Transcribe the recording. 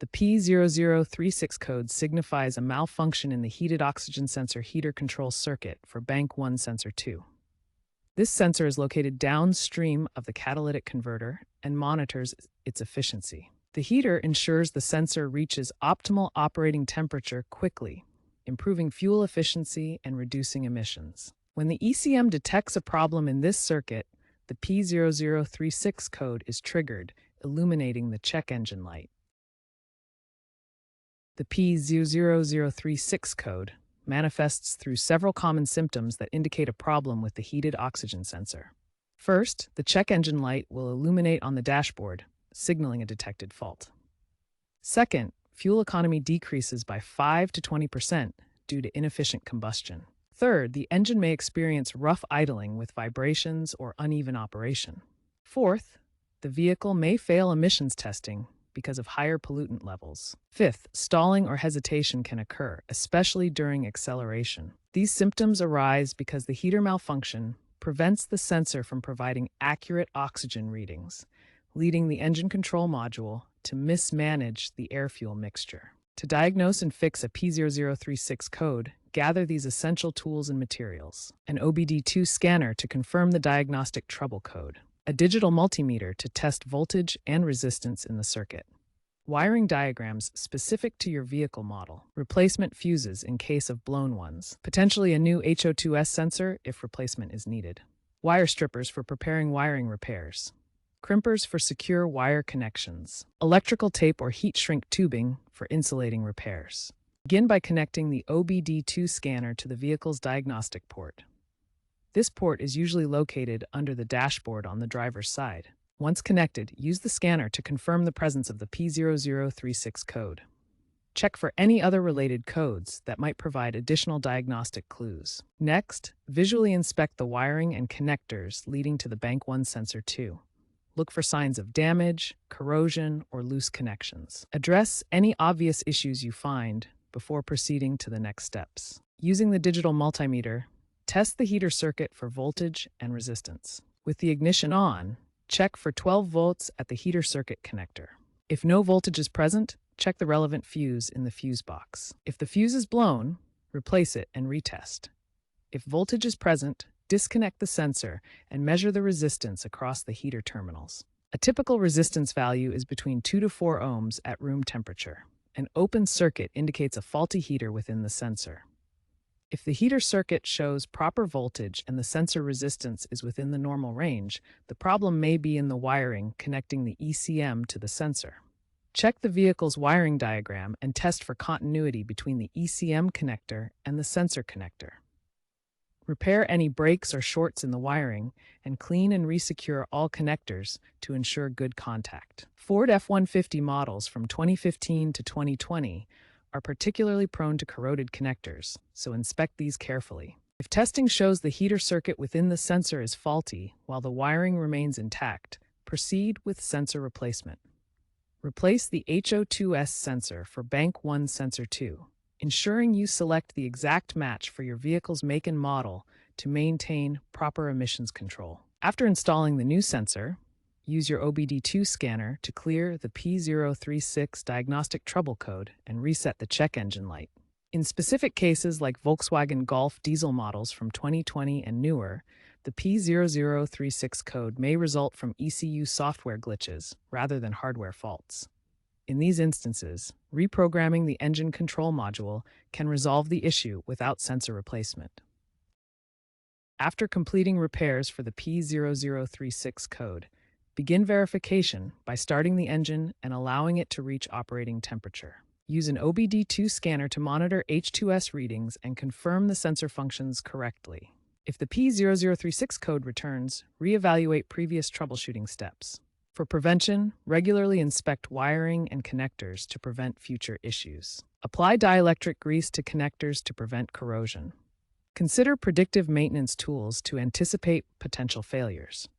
The P0036 code signifies a malfunction in the heated oxygen sensor heater control circuit for Bank 1 Sensor 2. This sensor is located downstream of the catalytic converter and monitors its efficiency. The heater ensures the sensor reaches optimal operating temperature quickly, improving fuel efficiency and reducing emissions. When the ECM detects a problem in this circuit, the P0036 code is triggered, illuminating the check engine light. The P0036 code manifests through several common symptoms that indicate a problem with the heated oxygen sensor. First, the check engine light will illuminate on the dashboard, signaling a detected fault. Second, fuel economy decreases by 5 to 20% due to inefficient combustion. Third, the engine may experience rough idling with vibrations or uneven operation. Fourth, the vehicle may fail emissions testing because of higher pollutant levels. Fifth, stalling or hesitation can occur, especially during acceleration. These symptoms arise because the heater malfunction prevents the sensor from providing accurate oxygen readings, leading the engine control module to mismanage the air-fuel mixture. To diagnose and fix a P0036 code, gather these essential tools and materials: an OBD2 scanner to confirm the diagnostic trouble code, a digital multimeter to test voltage and resistance in the circuit, wiring diagrams specific to your vehicle model, replacement fuses in case of blown ones, potentially a new HO2S sensor if replacement is needed, wire strippers for preparing wiring repairs, crimpers for secure wire connections, electrical tape or heat shrink tubing for insulating repairs. Begin by connecting the OBD2 scanner to the vehicle's diagnostic port. This port is usually located under the dashboard on the driver's side. Once connected, use the scanner to confirm the presence of the P0036 code. Check for any other related codes that might provide additional diagnostic clues. Next, visually inspect the wiring and connectors leading to the Bank 1 Sensor 2. Look for signs of damage, corrosion, or loose connections. Address any obvious issues you find before proceeding to the next steps. Using the digital multimeter, test the heater circuit for voltage and resistance. With the ignition on, check for 12 volts at the heater circuit connector. If no voltage is present, check the relevant fuse in the fuse box. If the fuse is blown, replace it and retest. If voltage is present, disconnect the sensor and measure the resistance across the heater terminals. A typical resistance value is between 2 to 4 ohms at room temperature. An open circuit indicates a faulty heater within the sensor. If the heater circuit shows proper voltage and the sensor resistance is within the normal range, the problem may be in the wiring connecting the ECM to the sensor. Check the vehicle's wiring diagram and test for continuity between the ECM connector and the sensor connector. Repair any breaks or shorts in the wiring and clean and resecure all connectors to ensure good contact. Ford F-150 models from 2015 to 2020 are particularly prone to corroded connectors, so inspect these carefully. If testing shows the heater circuit within the sensor is faulty while the wiring remains intact, proceed with sensor replacement. Replace the HO2S sensor for Bank 1 Sensor 2, ensuring you select the exact match for your vehicle's make and model to maintain proper emissions control. After installing the new sensor, use your OBD2 scanner to clear the P0036 diagnostic trouble code and reset the check engine light. In specific cases like Volkswagen Golf diesel models from 2020 and newer, the P0036 code may result from ECU software glitches rather than hardware faults. In these instances, reprogramming the engine control module can resolve the issue without sensor replacement. After completing repairs for the P0036 code, begin verification by starting the engine and allowing it to reach operating temperature. Use an OBD2 scanner to monitor H2S readings and confirm the sensor functions correctly. If the P0036 code returns, reevaluate previous troubleshooting steps. For prevention, regularly inspect wiring and connectors to prevent future issues. Apply dielectric grease to connectors to prevent corrosion. Consider predictive maintenance tools to anticipate potential failures.